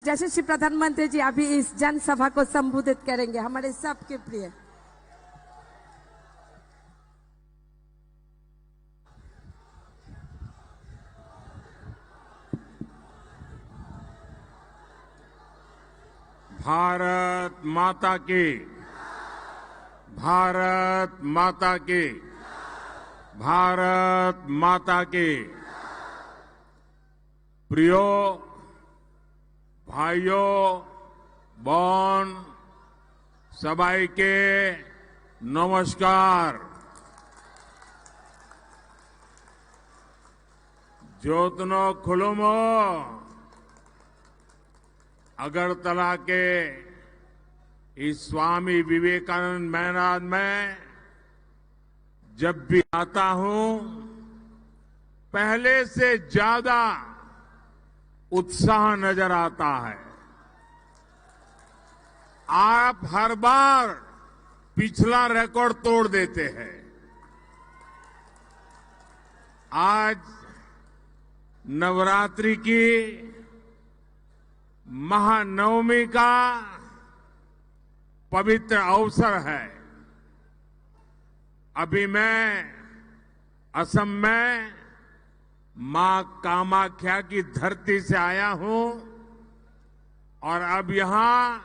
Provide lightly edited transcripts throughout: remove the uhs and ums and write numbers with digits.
जैसे श्री प्रधानमंत्री जी अभी इस जनसभा को संबोधित करेंगे, हमारे सबके प्रिय भारत माता की, भारत माता की, भारत माता की। प्रियो भाइयों बहन सबाई के नमस्कार। ज्योतनो खुलुमो अगरतला के इस स्वामी विवेकानंद मैदान में जब भी आता हूं, पहले से ज्यादा उत्साह नजर आता है। आप हर बार पिछला रिकॉर्ड तोड़ देते हैं। आज नवरात्रि की महानवमी का पवित्र अवसर है। अभी मैं असम में मां कामाख्या की धरती से आया हूं और अब यहां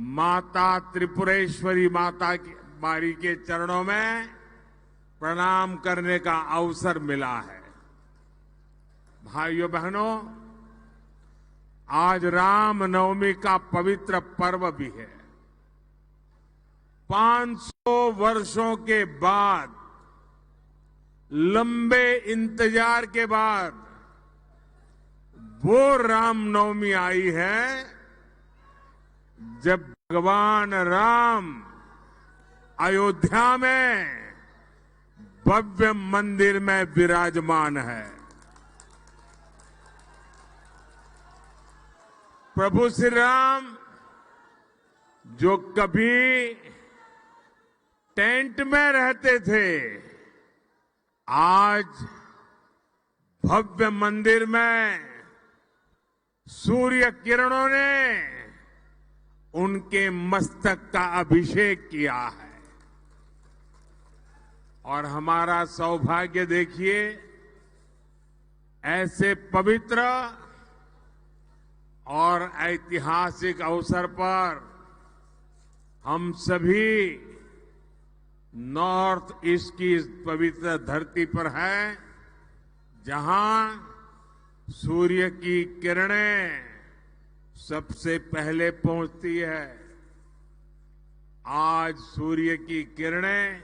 माता त्रिपुरेश्वरी माता की बारी के चरणों में प्रणाम करने का अवसर मिला है। भाइयों बहनों, आज राम नवमी का पवित्र पर्व भी है। 500 वर्षों के बाद, लंबे इंतजार के बाद वो रामनवमी आई है जब भगवान राम अयोध्या में भव्य मंदिर में विराजमान है। प्रभु श्री राम जो कभी टेंट में रहते थे, आज भव्य मंदिर में सूर्य किरणों ने उनके मस्तक का अभिषेक किया है। और हमारा सौभाग्य देखिए, ऐसे पवित्र और ऐतिहासिक अवसर पर हम सभी नॉर्थ ईस्ट की इस पवित्र धरती पर है, जहां सूर्य की किरणें सबसे पहले पहुंचती है। आज सूर्य की किरणें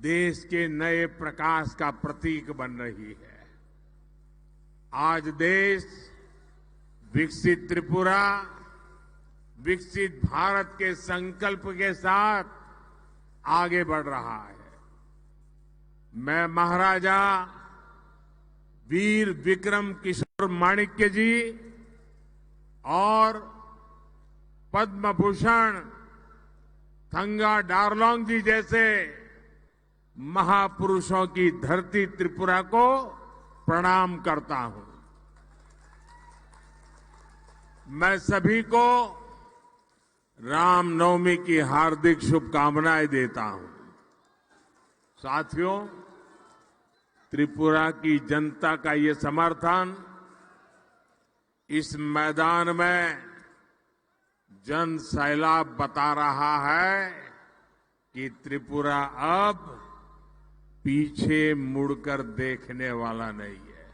देश के नए प्रकाश का प्रतीक बन रही है। आज देश विकसित त्रिपुरा, विकसित भारत के संकल्प के साथ आगे बढ़ रहा है। मैं महाराजा वीर विक्रम किशोर माणिक्य जी और पद्म भूषण थंगा डारलोंग जी जैसे महापुरुषों की धरती त्रिपुरा को प्रणाम करता हूं। मैं सभी को रामनवमी की हार्दिक शुभकामनाएं देता हूं। साथियों, त्रिपुरा की जनता का ये समर्थन इस मैदान में जन सैलाब बता रहा है कि त्रिपुरा अब पीछे मुड़कर देखने वाला नहीं है।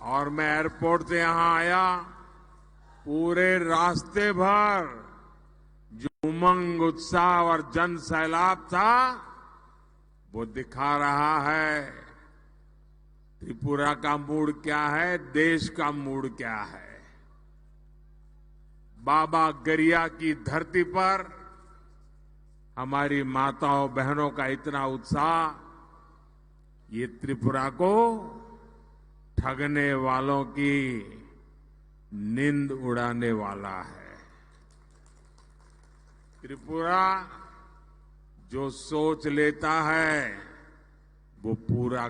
और मैं एयरपोर्ट से यहां आया, पूरे रास्ते भर जो उमंग, उत्साह और जन सैलाब था, वो दिखा रहा है त्रिपुरा का मूड क्या है, देश का मूड क्या है। बाबा गरिया की धरती पर हमारी माताओं बहनों का इतना उत्साह, ये त्रिपुरा को ठगने वालों की नींद उड़ाने वाला है। त्रिपुरा जो सोच लेता है वो पूरा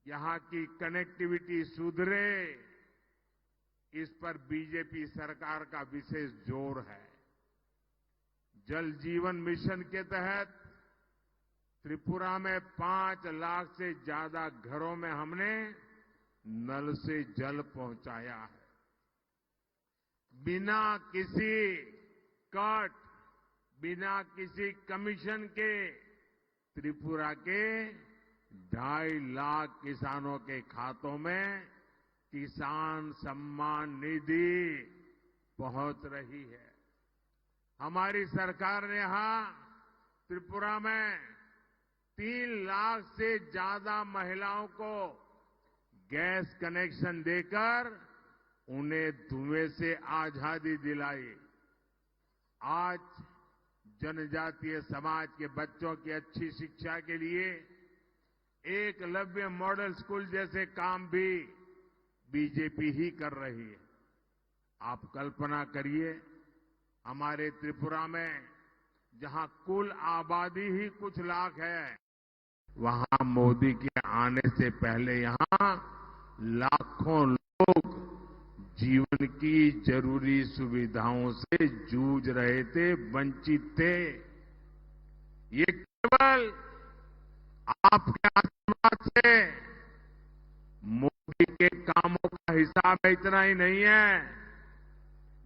यहां की कनेक्टिविटी सुधरे, इस पर बीजेपी सरकार का विशेष जोर है। जल जीवन मिशन के तहत त्रिपुरा में 5 लाख से ज्यादा घरों में हमने नल से जल पहुंचाया है। बिना किसी कट, बिना किसी कमीशन के त्रिपुरा के 2.5 लाख किसानों के खातों में किसान सम्मान निधि पहुंच रही है। हमारी सरकार ने यहां त्रिपुरा में 3 लाख से ज्यादा महिलाओं को गैस कनेक्शन देकर उन्हें धुएं से आजादी दिलाई। आज जनजातीय समाज के बच्चों की अच्छी शिक्षा के लिए एकलव्य मॉडल स्कूल जैसे काम भी बीजेपी ही कर रही है। आप कल्पना करिए, हमारे त्रिपुरा में जहां कुल आबादी ही कुछ लाख है, वहां मोदी के आने से पहले यहां लाखों लोग जीवन की जरूरी सुविधाओं से जूझ रहे थे, वंचित थे। ये केवल आपके आशीर्वाद से, मोदी के कामों का हिसाब इतना ही नहीं है।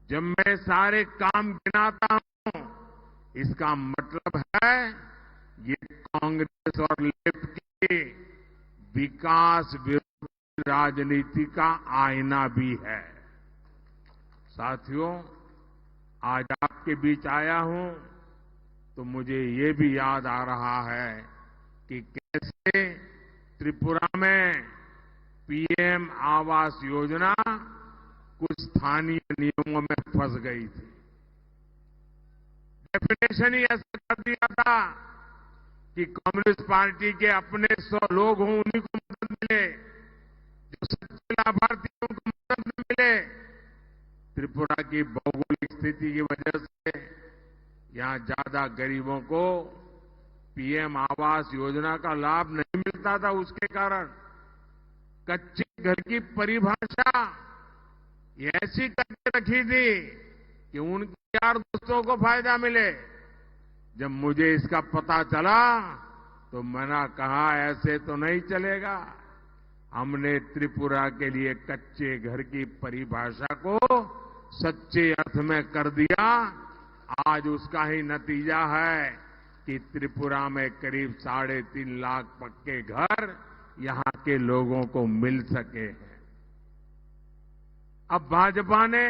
जब मैं सारे काम गिनाता हूं, इसका मतलब है ये कांग्रेस और लेफ्ट की विकास विरोधी राजनीति का आईना भी है। साथियों, आज आपके बीच आया हूं तो मुझे ये भी याद आ रहा है कि कैसे त्रिपुरा में पीएम आवास योजना कुछ स्थानीय नियमों में फंस गई थी। डेफिनेशन ही ऐसा कर दिया था कि कम्युनिस्ट पार्टी के अपने 100 लोग हों, उन्हीं को मदद मिले, जो सच्चे लाभार्थी हैं उनको मदद न मिले। त्रिपुरा की भौगोलिक स्थिति की वजह से यहां ज्यादा गरीबों को पीएम आवास योजना का लाभ नहीं मिलता था। उसके कारण कच्चे घर की परिभाषा ये ऐसी करके रखी थी कि उनके यार दोस्तों को फायदा मिले। जब मुझे इसका पता चला तो मैंने कहा ऐसे तो नहीं चलेगा। हमने त्रिपुरा के लिए कच्चे घर की परिभाषा को सच्चे अर्थ में कर दिया। आज उसका ही नतीजा है कि त्रिपुरा में करीब 3.5 लाख पक्के घर यहां के लोगों को मिल सके हैं। अब भाजपा ने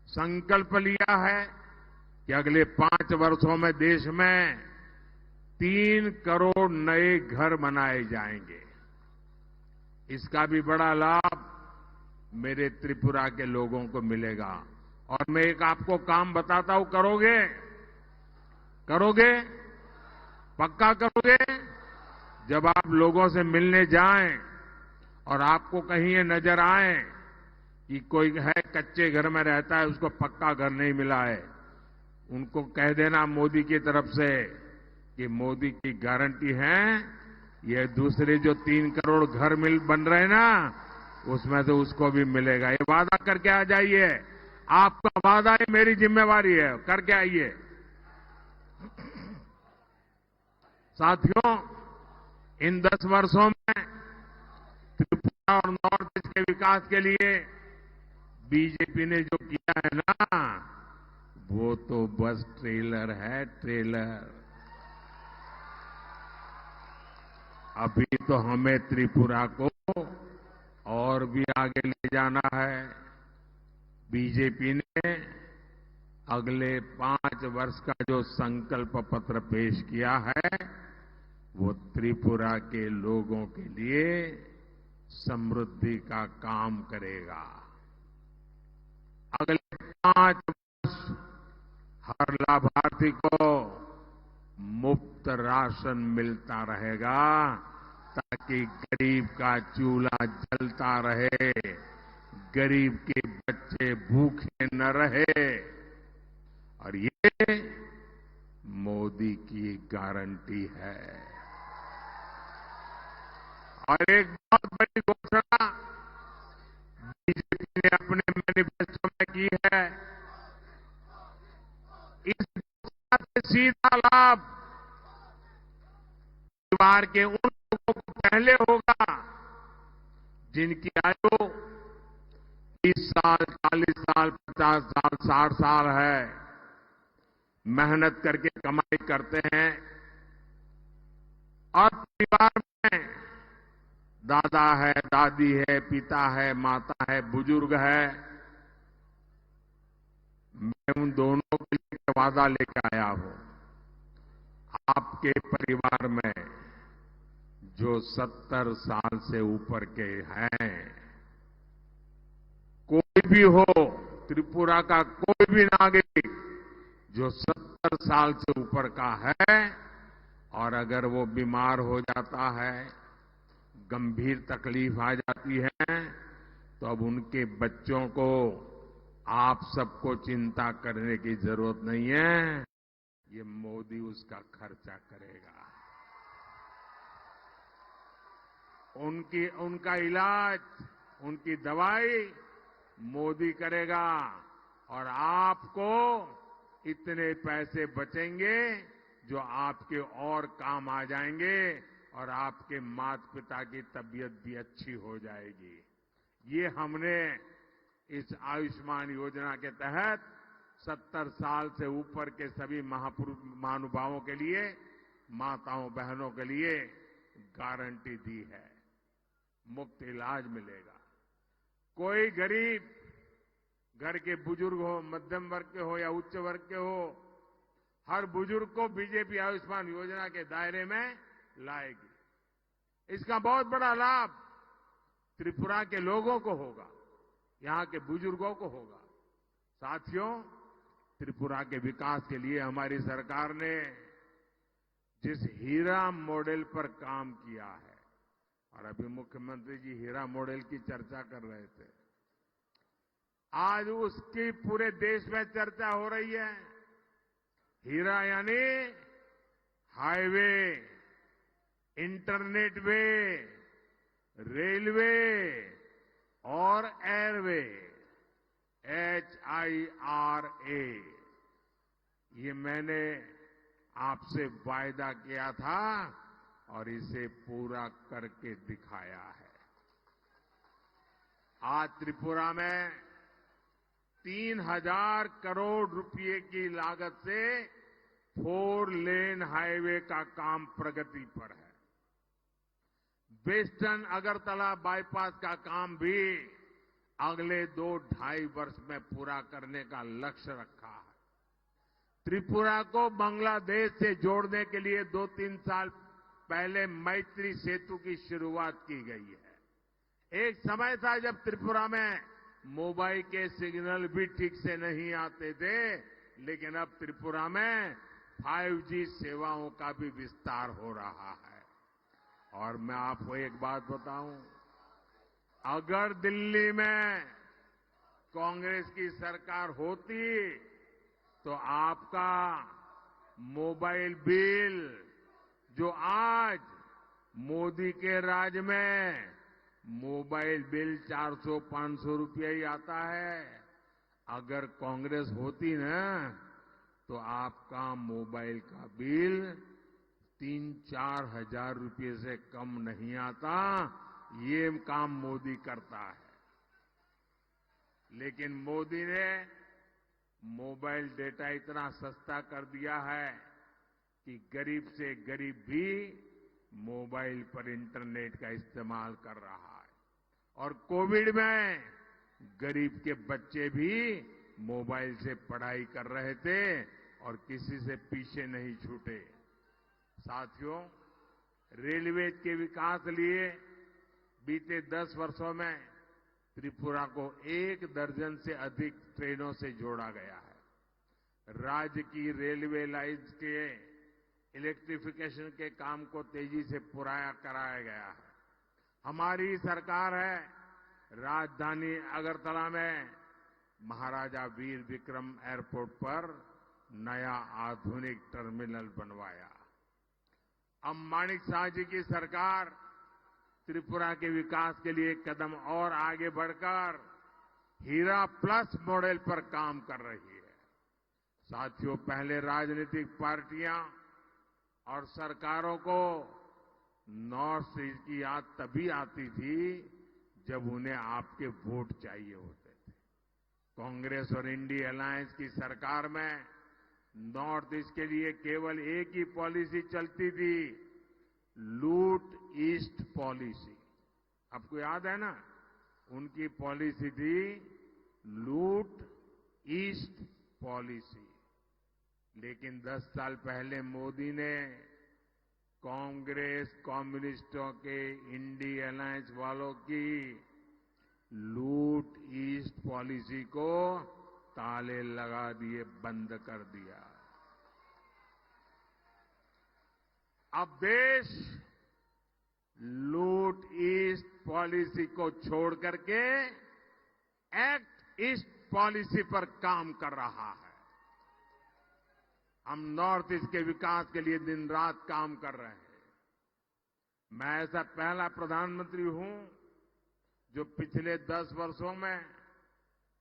संकल्प लिया है कि अगले 5 वर्षों में देश में 3 करोड़ नए घर बनाए जाएंगे। इसका भी बड़ा लाभ मेरे त्रिपुरा के लोगों को मिलेगा। और मैं एक आपको काम बताता हूं, करोगे? करोगे? पक्का करोगे? जब आप लोगों से मिलने जाएं और आपको कहीं ये नजर आए कि कोई है कच्चे घर में रहता है, उसको पक्का घर नहीं मिला है, उनको कह देना मोदी की तरफ से कि मोदी की गारंटी है, ये दूसरे जो 3 करोड़ घर बन रहे हैं ना, उसमें से उसको भी मिलेगा। ये वादा करके आ जाइए। आपका वादा है, मेरी जिम्मेवारी है, करके आइए। साथियों, इन 10 वर्षों में त्रिपुरा और नॉर्थ ईस्ट के विकास के लिए बीजेपी ने जो किया है ना, वो तो बस ट्रेलर है, ट्रेलर। अभी तो हमें त्रिपुरा को और भी आगे ले जाना है। बीजेपी ने अगले 5 वर्ष का जो संकल्प पत्र पेश किया है, वो त्रिपुरा के लोगों के लिए समृद्धि का काम करेगा। अगले 5 वर्ष हर लाभार्थी को मुफ्त राशन मिलता रहेगा, ताकि गरीब का चूल्हा जलता रहे, गरीब के बच्चे भूखे न रहे। और ये मोदी की गारंटी है। और एक बहुत बड़ी घोषणा बीजेपी ने अपने मैनिफेस्टो में की है। इस घोषणा से सीधा लाभ परिवार के उन लोगों को पहले होगा जिनकी आयु 30 साल, 40 साल, 50 साल, 60 साल है, मेहनत करके कमाई करते हैं और परिवार में दादा है, दादी है, पिता है, माता है, बुजुर्ग है। मैं उन दोनों के लिए वादा लेकर आया हूं। आपके परिवार में जो 70 साल से ऊपर के हैं, कोई भी हो, त्रिपुरा का कोई भी नागरिक जो 70 साल से ऊपर का है और अगर वो बीमार हो जाता है, गंभीर तकलीफ आ जाती है, तो अब उनके बच्चों को आप सबको चिंता करने की जरूरत नहीं है। ये मोदी उसका खर्चा करेगा। उनका इलाज, उनकी दवाई मोदी करेगा और आपको इतने पैसे बचेंगे जो आपके और काम आ जाएंगे और आपके माता पिता की तबीयत भी अच्छी हो जाएगी। ये हमने इस आयुष्मान योजना के तहत 70 साल से ऊपर के सभी महानुभावों के लिए, माताओं बहनों के लिए गारंटी दी है। मुफ्त इलाज मिलेगा। कोई गरीब घर के बुजुर्ग हो, मध्यम वर्ग के हो या उच्च वर्ग के हो, हर बुजुर्ग को बीजेपी आयुष्मान योजना के दायरे में लाएगी। इसका बहुत बड़ा लाभ त्रिपुरा के लोगों को होगा, यहां के बुजुर्गों को होगा। साथियों, त्रिपुरा के विकास के लिए हमारी सरकार ने जिस हीरा मॉडल पर काम किया है, और अभी मुख्यमंत्री जी हीरा मॉडल की चर्चा कर रहे थे, आज उसकी पूरे देश में चर्चा हो रही है। हीरा यानी हाईवे, इंटरनेट वे, रेलवे और एयरवे, HIRA। ये मैंने आपसे वायदा किया था और इसे पूरा करके दिखाया है। आज त्रिपुरा में 3000 करोड़ रुपए की लागत से 4 लेन हाईवे का काम प्रगति पर है। वेस्टर्न अगरतला बाईपास का काम भी अगले 2-2.5 वर्ष में पूरा करने का लक्ष्य रखा है। त्रिपुरा को बांग्लादेश से जोड़ने के लिए 2-3 साल पहले मैत्री सेतु की शुरुआत की गई है। एक समय था जब त्रिपुरा में मोबाइल के सिग्नल भी ठीक से नहीं आते थे, लेकिन अब त्रिपुरा में 5G सेवाओं का भी विस्तार हो रहा है। और मैं आपको एक बात बताऊं, अगर दिल्ली में कांग्रेस की सरकार होती तो आपका मोबाइल बिल, जो आज मोदी के राज में मोबाइल बिल 400-500 रुपया ही आता है, अगर कांग्रेस होती ना तो आपका मोबाइल का बिल 3-4 हजार रुपये से कम नहीं आता। ये काम मोदी करता है। लेकिन मोदी ने मोबाइल डेटा इतना सस्ता कर दिया है कि गरीब से गरीब भी मोबाइल पर इंटरनेट का इस्तेमाल कर रहा है। और कोविड में गरीब के बच्चे भी मोबाइल से पढ़ाई कर रहे थे और किसी से पीछे नहीं छूटे। साथियों, रेलवे के विकास लिए बीते 10 वर्षों में त्रिपुरा को 1 दर्जन से अधिक ट्रेनों से जोड़ा गया है। राज्य की रेलवे लाइन्स के इलेक्ट्रिफिकेशन के काम को तेजी से पूरा कराया गया है। हमारी सरकार है, राजधानी अगरतला में महाराजा वीर विक्रम एयरपोर्ट पर नया आधुनिक टर्मिनल बनवाया। अब माणिक साह जी की सरकार त्रिपुरा के विकास के लिए एक कदम और आगे बढ़कर हीरा प्लस मॉडल पर काम कर रही है। साथियों, पहले राजनीतिक पार्टियां और सरकारों को नॉर्थ ईस्ट की याद तभी आती थी जब उन्हें आपके वोट चाहिए होते थे। कांग्रेस और इंडिया अलायंस की सरकार में नॉर्थ ईस्ट के लिए केवल एक ही पॉलिसी चलती थी, लूट ईस्ट पॉलिसी। आपको याद है ना, उनकी पॉलिसी थी लूट ईस्ट पॉलिसी। लेकिन 10 साल पहले मोदी ने कांग्रेस, कम्युनिस्टों के, इंडिया अलायंस वालों की लूट ईस्ट पॉलिसी को ताले लगा दिए, बंद कर दिया। अब देश लूट ईस्ट पॉलिसी को छोड़ करके एक्ट ईस्ट पॉलिसी पर काम कर रहा है। हम नॉर्थ ईस्ट के विकास के लिए दिन रात काम कर रहे हैं। मैं ऐसा पहला प्रधानमंत्री हूं जो पिछले 10 वर्षों में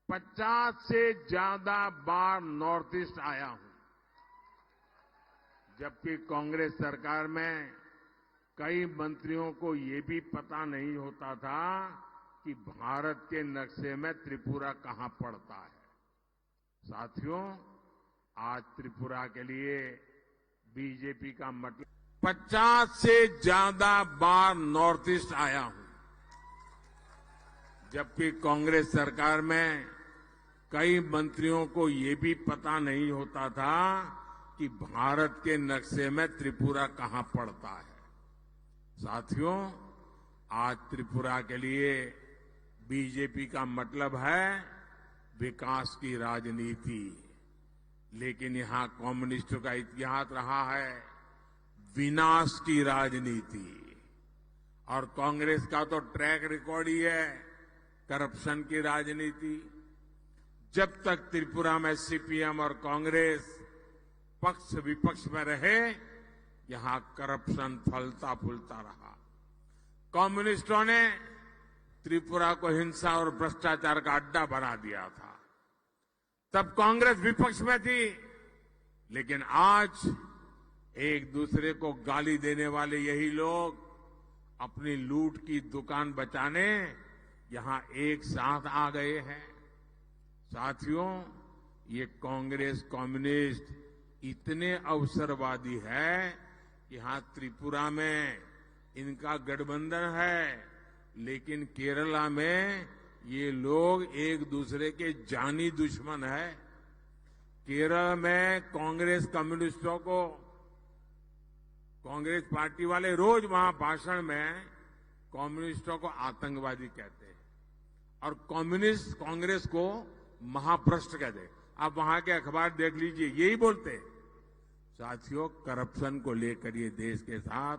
50 से ज्यादा बार नॉर्थ ईस्ट आया हूं, जबकि कांग्रेस सरकार में कई मंत्रियों को ये भी पता नहीं होता था कि भारत के नक्शे में त्रिपुरा कहां पड़ता है। साथियों, आज त्रिपुरा के लिए बीजेपी का मतलब 50 से ज्यादा बार नॉर्थ ईस्ट आया हूं, जबकि कांग्रेस सरकार में कई मंत्रियों को ये भी पता नहीं होता था कि भारत के नक्शे में त्रिपुरा कहां पड़ता है। साथियों, आज त्रिपुरा के लिए बीजेपी का मतलब है विकास की राजनीति, लेकिन यहां कम्युनिस्टों का इतिहास रहा है विनाश की राजनीति। और कांग्रेस का तो ट्रैक रिकॉर्ड ही है करप्शन की राजनीति। जब तक त्रिपुरा में सीपीएम और कांग्रेस पक्ष विपक्ष में रहे, यहां करप्शन फलता फूलता रहा। कम्युनिस्टों ने त्रिपुरा को हिंसा और भ्रष्टाचार का अड्डा बना दिया था। तब कांग्रेस विपक्ष में थी, लेकिन आज एक दूसरे को गाली देने वाले यही लोग अपनी लूट की दुकान बचाने यहां एक साथ आ गए हैं। साथियों, ये कांग्रेस कम्युनिस्ट इतने अवसरवादी है कि यहां त्रिपुरा में इनका गठबंधन है, लेकिन केरला में ये लोग एक दूसरे के जानी दुश्मन है। केरल में कांग्रेस कम्युनिस्टों को, कांग्रेस पार्टी वाले रोज वहां भाषण में कम्युनिस्टों को आतंकवादी कहते हैं और कम्युनिस्ट कांग्रेस को महाभ्रष्ट कहते हैं। आप वहां के अखबार देख लीजिए, यही बोलते हैं। साथियों, करप्शन को लेकर ये देश के साथ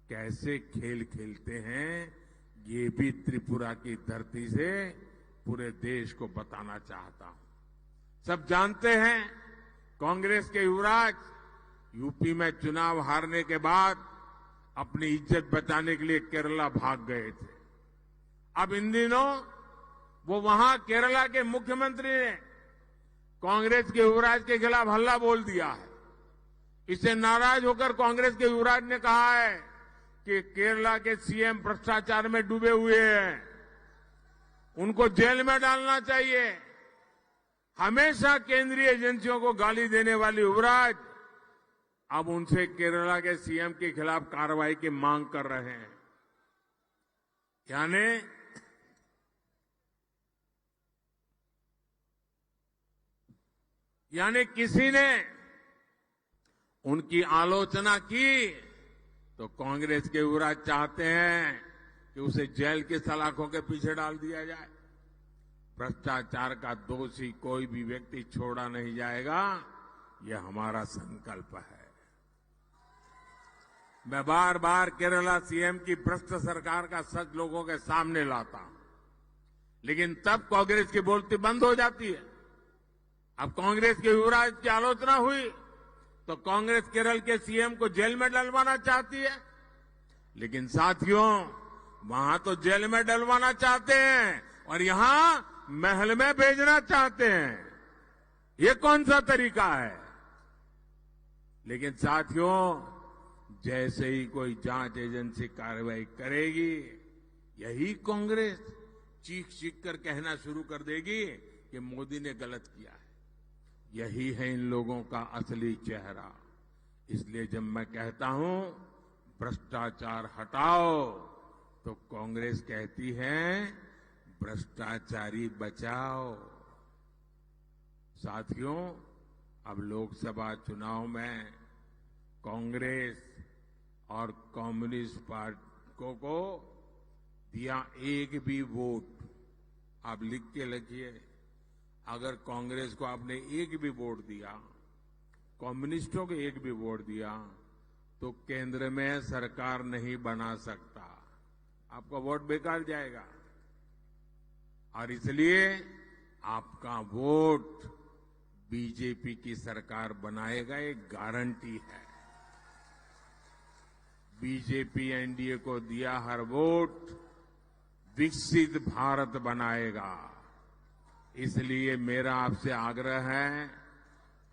कैसे खेल खेलते हैं, ये भी त्रिपुरा की धरती से पूरे देश को बताना चाहता हूं। सब जानते हैं, कांग्रेस के युवराज यूपी में चुनाव हारने के बाद अपनी इज्जत बचाने के लिए केरला भाग गए थे। अब इन दिनों वो वहां केरला के मुख्यमंत्री ने कांग्रेस के युवराज के खिलाफ हल्ला बोल दिया है। इससे नाराज होकर कांग्रेस के युवराज ने कहा है कि केरला के सीएम भ्रष्टाचार में डूबे हुए हैं, उनको जेल में डालना चाहिए। हमेशा केंद्रीय एजेंसियों को गाली देने वाले युवराज अब उनसे केरला के सीएम के खिलाफ कार्रवाई की मांग कर रहे हैं। यानी किसी ने उनकी आलोचना की तो कांग्रेस के युवराज चाहते हैं कि उसे जेल की सलाखों के पीछे डाल दिया जाए। भ्रष्टाचार का दोषी कोई भी व्यक्ति छोड़ा नहीं जाएगा, यह हमारा संकल्प है। मैं बार बार केरला सीएम की भ्रष्ट सरकार का सच लोगों के सामने लाता हूं, लेकिन तब कांग्रेस की बोलती बंद हो जाती है। अब कांग्रेस के युवराज की आलोचना हुई तो कांग्रेस केरल के सीएम को जेल में डलवाना चाहती है। लेकिन साथियों, वहां तो जेल में डलवाना चाहते हैं और यहां महल में भेजना चाहते हैं। ये कौन सा तरीका है? लेकिन साथियों, जैसे ही कोई जांच एजेंसी कार्रवाई करेगी, यही कांग्रेस चीख चीख कर कहना शुरू कर देगी कि मोदी ने गलत किया है। यही है इन लोगों का असली चेहरा। इसलिए जब मैं कहता हूं भ्रष्टाचार हटाओ, तो कांग्रेस कहती है भ्रष्टाचारी बचाओ। साथियों, अब लोकसभा चुनाव में कांग्रेस और कम्युनिस्ट पार्टी को दिया एक भी वोट, आप लिख के लिखिए, अगर कांग्रेस को आपने एक भी वोट दिया, कम्युनिस्टों को एक भी वोट दिया, तो केंद्र में सरकार नहीं बना सकता, आपका वोट बेकार जाएगा। और इसलिए आपका वोट बीजेपी की सरकार बनाएगा, एक गारंटी है। बीजेपी एनडीए को दिया हर वोट विकसित भारत बनाएगा। इसलिए मेरा आपसे आग्रह है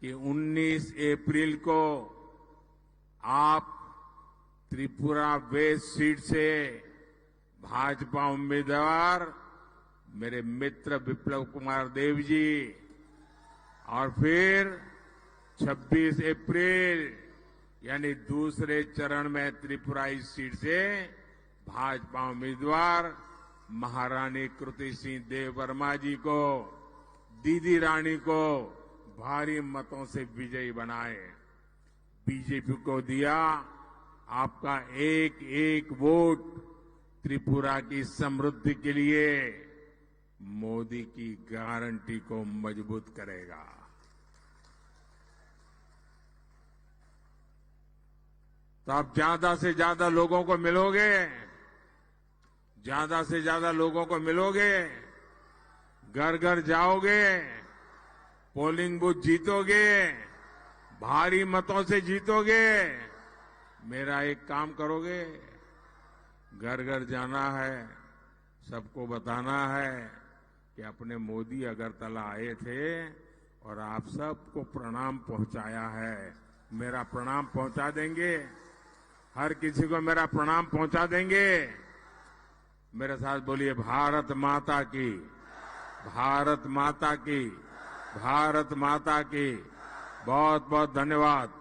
कि 19 अप्रैल को आप त्रिपुरा वेस्ट सीट से भाजपा उम्मीदवार मेरे मित्र विप्लव कुमार देव जी, और फिर 26 अप्रैल यानी दूसरे चरण में त्रिपुरा इस सीट से भाजपा उम्मीदवार महारानी कृति सिंह देव वर्मा जी को, दीदी रानी को भारी मतों से विजयी बनाए। बीजेपी को दिया आपका एक एक वोट त्रिपुरा की समृद्धि के लिए मोदी की गारंटी को मजबूत करेगा। तो आप ज्यादा से ज्यादा लोगों को मिलोगे, ज्यादा से ज्यादा लोगों को मिलोगे, घर घर जाओगे, पोलिंग बूथ जीतोगे, भारी मतों से जीतोगे। मेरा एक काम करोगे, घर घर जाना है, सबको बताना है कि अपने मोदी अगरतला आए थे और आप सबको प्रणाम पहुंचाया है। मेरा प्रणाम पहुंचा देंगे, हर किसी को मेरा प्रणाम पहुंचा देंगे। मेरे साथ बोलिए, भारत माता की, भारत माता की, भारत माता की। बहुत बहुत धन्यवाद।